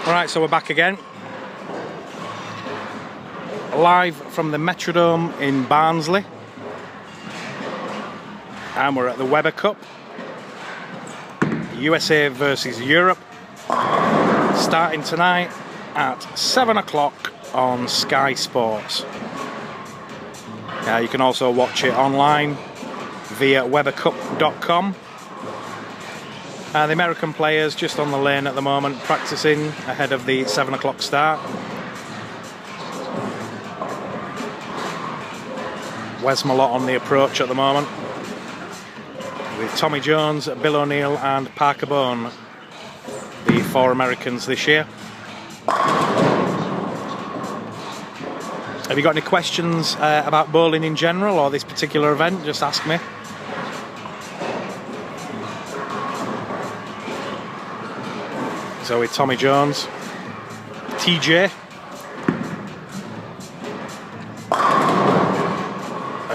Alright, so we're back again. Live from the Metrodome in Barnsley. And we're at the Weber Cup. USA versus Europe. Starting tonight at 7 o'clock on Sky Sports. You can also watch it online via webercup.com. The American players just on the lane at the moment, practicing ahead of the 7 o'clock start. Wes Malott on the approach at the moment, with Tommy Jones, Bill O'Neill and Parker Bone, the 4 Americans this year. Have you got any questions about bowling in general or this particular event? Just ask me. So with Tommy Jones, TJ.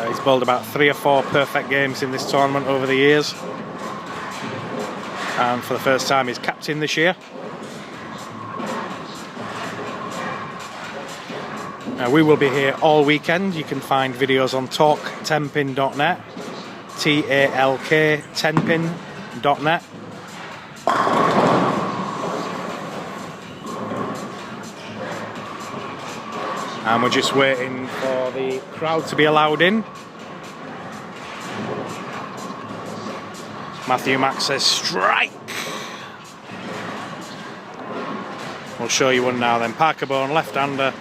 He's bowled about 3 or 4 perfect games in this tournament over the years. And for the first time he's captain this year. We will be here all weekend. You can find videos on talktenpin.net, TALK tenpin.net. And we're just waiting for the crowd to be allowed in. Matthew Mack says strike. We'll show you one now then. Parker Bone, left-hander.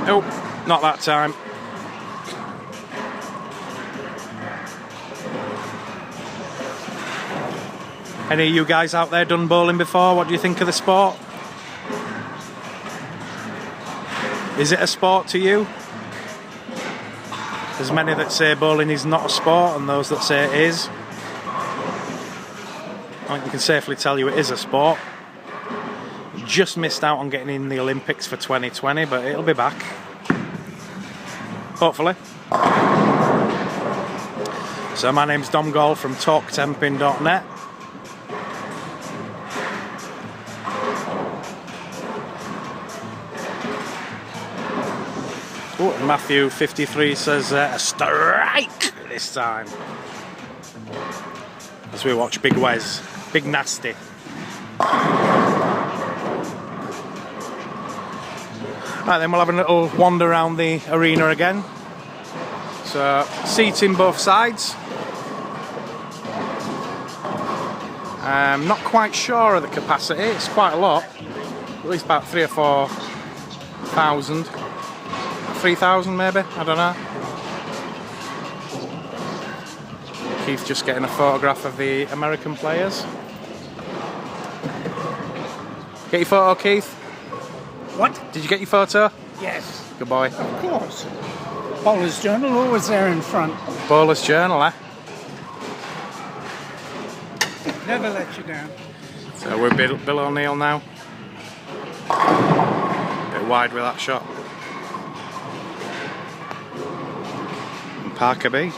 Nope, not that time. Any of you guys out there done bowling before? What do you think of the sport? Is it a sport to you? There's many that say bowling is not a sport and those that say it is. I think we can safely tell you it is a sport. Just missed out on getting in the Olympics for 2020, but it'll be back. Hopefully. So my name's Dom Gall from talktenpin.net. Oh, and Matthew 53 says a strike this time. As we watch Big Wes, Big Nasty. Right, then we'll have a little wander around the arena again. So, seating both sides. I'm not quite sure of the capacity, it's quite a lot. At least about 3,000 or 4,000. 3,000 maybe, I don't know. Keith just getting a photograph of the American players. Get your photo, Keith? What? Did you get your photo? Yes. Good boy. Of course. Bowler's Journal always there in front. Bowler's Journal, eh? Never let you down. So we're Bill O'Neill now. A bit wide with that shot. And Parker B.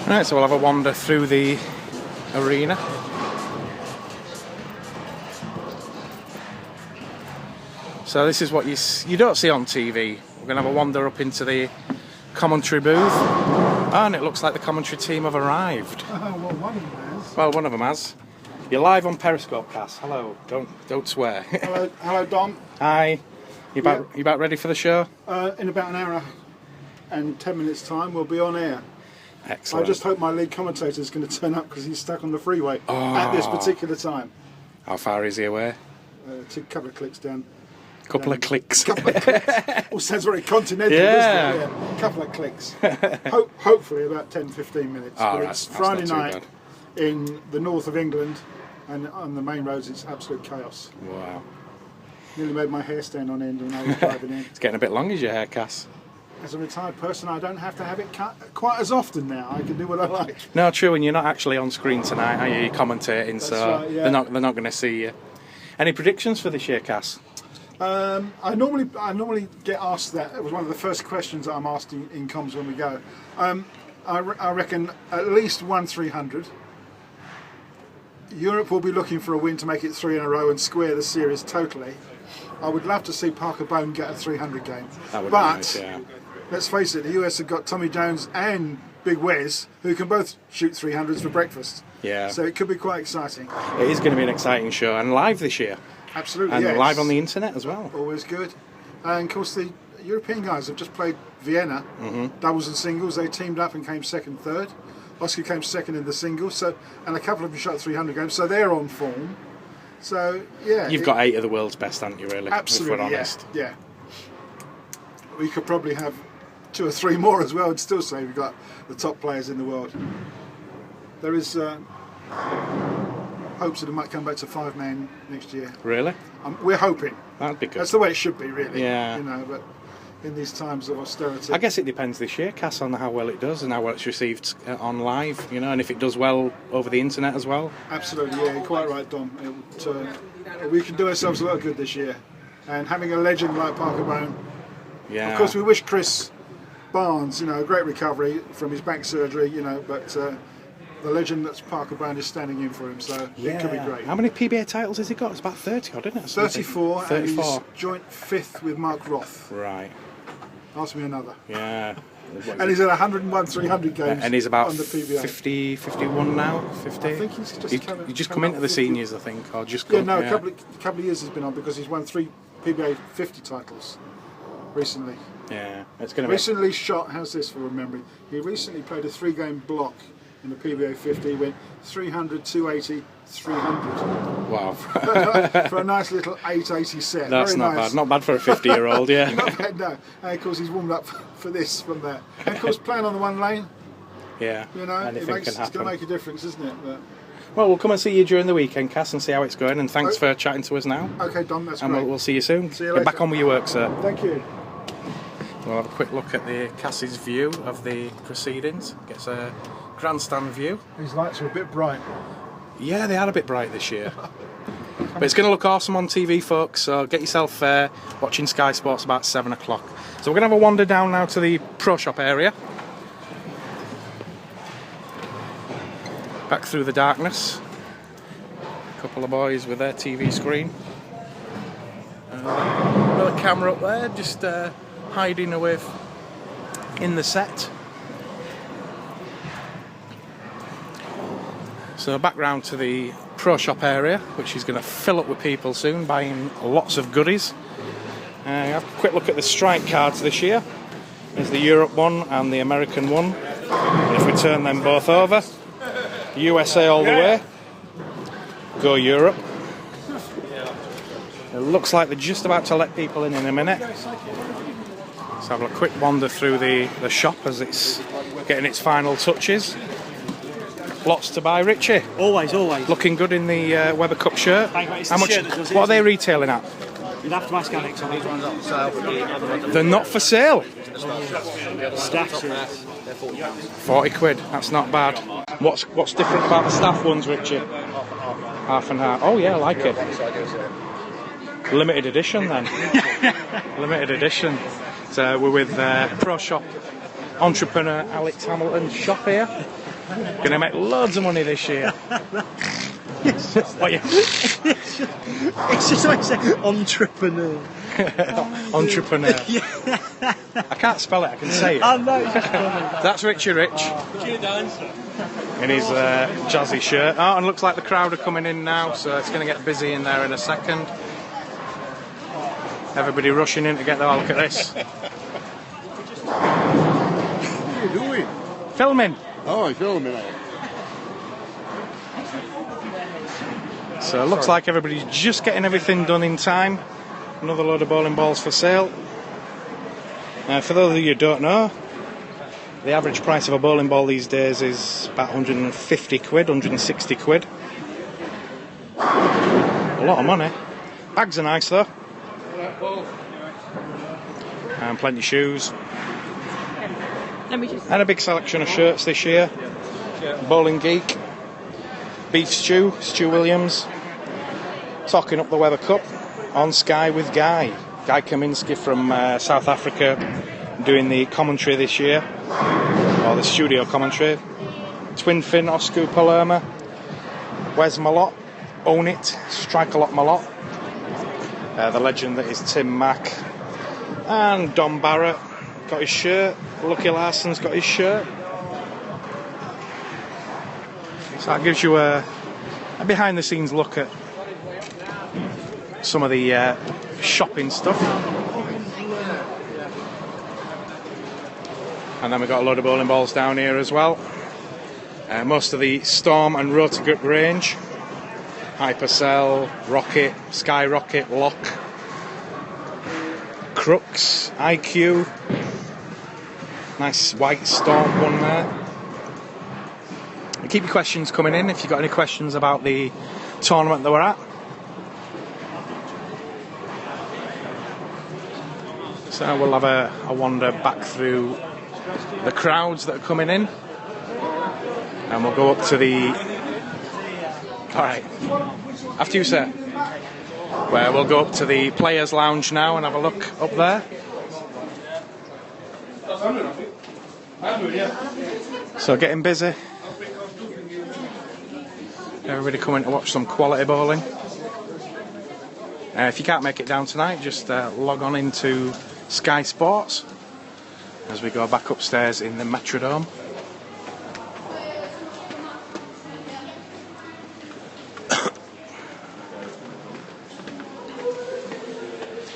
Right, so we'll have a wander through the arena. So this is what you don't see on TV. We're going to have a wander up into the commentary booth. And it looks like the commentary team have arrived. Well, one of them has. Well, one of them has. You're live on Periscope, Cass. Hello. Don't swear. Hello, Dom. Hi. You about ready for the show? In about an hour and 10 minutes time, we'll be on air. Excellent. I just hope my lead commentator is going to turn up because he's stuck on the freeway at this particular time. How far is he away? A couple of clicks down. Couple of clicks. Couple of clicks. All sounds very continental, Yeah. doesn't it? Yeah. Couple of clicks. Hopefully about 10-15 minutes. Oh, but that's Friday not too night bad. in the north of England, and on the main roads it's absolute chaos. Wow. Nearly made my hair stand on end when I was driving in. It's getting a bit long, is your hair, Cass? as a retired person, I don't have to have it cut quite as often now. I can do what I like. No, true, and you're not actually on screen tonight, are you? You're commentating, so right, yeah. they're not going to see you. Any predictions for this year, Cass? I normally get asked that. It was one of the first questions that I'm asked in comms when we go. I reckon at least 1-300. Europe will be looking for a win to make it 3 in a row and square the series totally. I would love to see Parker Bone get a 300 game. That would be but nice, yeah. Let's face it, the US have got Tommy Jones and Big Wes, who can both shoot 300s for breakfast. Yeah. So it could be quite exciting. It is going to be an exciting show, and live this year. Absolutely, And yes. live on the internet as well. Always good. And of course the European guys have just played Vienna, doubles and singles. They teamed up and came second, third. Oscar came second in the singles, and a couple of them shot 300 games, so they're on form. So yeah, You've got 8 of the world's best, haven't you? Really, absolutely, if we're honest. Yeah. We could probably have 2 or 3 more as well, and still say we've got the top players in the world. There is hopes that it might come back to 5-man next year. Really? We're hoping. That'd be good. That's the way it should be, really. Yeah. You know, but in these times of austerity, I guess it depends this year, Cass, on how well it does and how well it's received on live, you know, and if it does well over the internet as well. Absolutely, yeah, you're quite right, Dom. We can do ourselves a lot of good this year, and having a legend like Parker Bone. Yeah. Of course, we wish Chris Barnes, you know, a great recovery from his back surgery, you know, but the legend that's Parker Bone is standing in for him, so it could be great. How many PBA titles has he got? It's about 30 odd, isn't it? 34, 34. and he's joint 5th with Mark Roth. Right. Ask me another. Yeah. And he's at 100 games. And he's about on the PBA. 50, 51 now. 50. I think he's just come into the seniors, I think, or just Yeah, come. no, a couple of years he's been on because he's won 3 PBA 50 titles recently. Yeah, it's going to be. Recently shot. How's this for memory? He recently played a 3-game block in the PBA 50. He went 300, 280, 300. Wow. For a nice little 880 set. That's Very not nice. bad. Not bad for a 50-year-old, yeah. Not bad, no. And of course he's warmed up for this from there. And of course playing on the 1 lane, Yeah. you know, Anything can it's going to happen. make a difference, isn't it? But, Well, we'll come and see you during the weekend, Cass, and see how it's going. And thanks for chatting to us now. okay, Dom, that's And great. we'll see you soon. See you Get back later. on with your work, sir. Thank you. We'll have a quick look at the Cass's view of the proceedings. Gets a grandstand view. These lights are a bit bright. Yeah, they are a bit bright this year. But it's going to look awesome on TV, folks, so get yourself watching Sky Sports about 7 o'clock. So we're going to have a wander down now to the Pro Shop area. Back through the darkness. A couple of boys with their TV screen. With a camera up there, just hiding away in the set. So back round to the Pro Shop area, which is going to fill up with people soon, buying lots of goodies. Have a quick look at the strike cards this year. There's the Europe one and the American one. And if we turn them both over, USA all the way. Go Europe. It looks like they're just about to let people in a minute. Let's have a quick wander through the shop as it's getting its final touches. Lots to buy, Richie. Always. Looking good in the Weber Cup shirt. It's How the much? shirt that does it, What are they isn't it? retailing at? You'd have to ask Alex on these ones on sale. They're not for sale. Staff shirts. 40 quid. That's not bad. What's different about the staff ones, Richie? Half and half. Oh yeah, I like it. Limited edition then. Limited edition. So we're with Pro Shop entrepreneur Alex Hamilton's shop here. Going to make loads of money this year. What you? It's just like say entrepreneur. Entrepreneur. I can't spell it, I can say it. I know, it's just funny. That's Richie Rich. In his jazzy shirt. Oh, and looks like the crowd are coming in now, so it's going to get busy in there in a second. Everybody rushing in to get there. Oh, look at this. What are you doing? Filming. Oh, I'm filming. So it looks like everybody's just getting everything done in time. Another load of bowling balls for sale. For those of you who don't know, the average price of a bowling ball these days is about 150 quid, 160 quid. A lot of money. Bags are nice though. And plenty of shoes. Let me just. And a big selection of shirts this year. Bowling Geek, Beef Stew, Stu Williams, talking up the Weather Cup on Sky with Guy Kaminski from South Africa, doing the commentary this year, or the studio commentary. Twin Fin, Oscar Palermo, Wes Malott, Own It, Strike a Lot Malott, the legend that is Tim Mack, and Don Barrett got his shirt, Lucky Larson's got his shirt. So that gives you a behind the scenes look at some of the shopping stuff. And then we've got a load of bowling balls down here as well. Most of the Storm and Rotogrip range. Hypercell, Rocket, Skyrocket, Lock, Crux, IQ. Nice white Storm one there. And keep your questions coming in if you've got any questions about the tournament that we're at. So we'll have a wander back through the crowds that are coming in. And we'll go up to the... Alright, after you, sir. Where we'll go up to the Players' Lounge now and have a look up there. So getting busy. Everybody coming to watch some quality bowling. If you can't make it down tonight, just log on into Sky Sports as we go back upstairs in the Metrodome.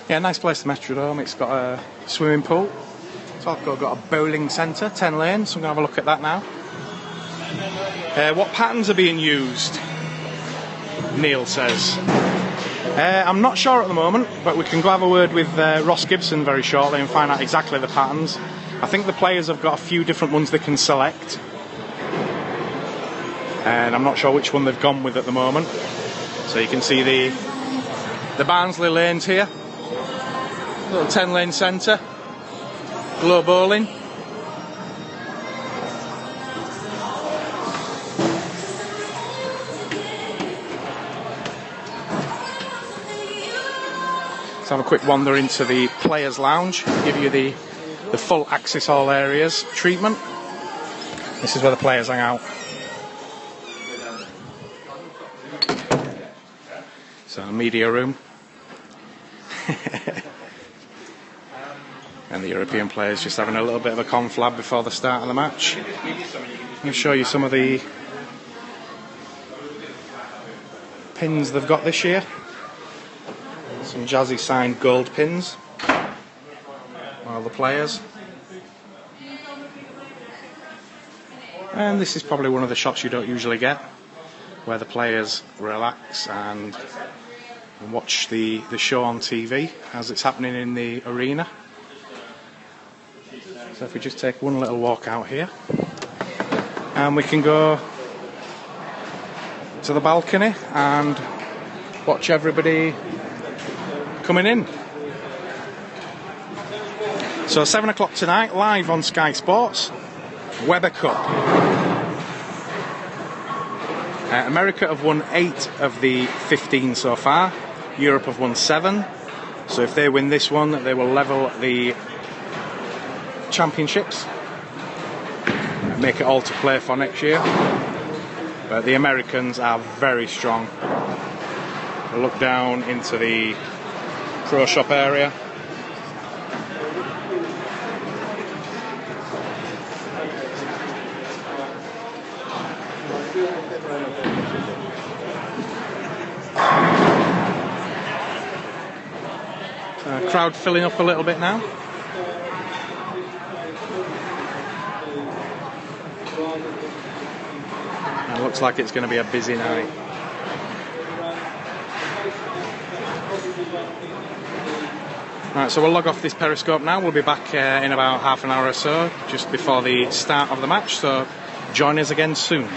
Yeah, nice place, the Metrodome. It's got a swimming pool. It's also got a bowling centre, 10 lanes. So I'm going to have a look at that now. What patterns are being used? Neil says. I'm not sure at the moment, but we can go have a word with Ross Gibson very shortly and find out exactly the patterns. I think the players have got a few different ones they can select. And I'm not sure which one they've gone with at the moment. So you can see the Barnsley lanes here. Little 10-lane centre. Low bowling. Let's have a quick wander into the Players' Lounge. Give you the full Axis All areas treatment. This is where the players hang out. So, media room. And the European players just having a little bit of a conflab before the start of the match. I'll show you some of the pins they've got this year. Some jazzy signed gold pins. All the players. And this is probably one of the shots you don't usually get, where the players relax and watch the show on TV as it's happening in the arena. So if we just take one little walk out here, and we can go to the balcony and watch everybody coming in. So 7 o'clock tonight, live on Sky Sports, Weber Cup. America have won 8 of the 15 so far. Europe have won 7. So if they win this one, they will level the championships, make it all to play for next year. But the Americans are very strong. We'll look down into the pro shop area. Crowd filling up a little bit now. It looks like it's going to be a busy night. Right, so we'll log off this Periscope now. We'll be back in about half an hour or so, just before the start of the match. So join us again soon.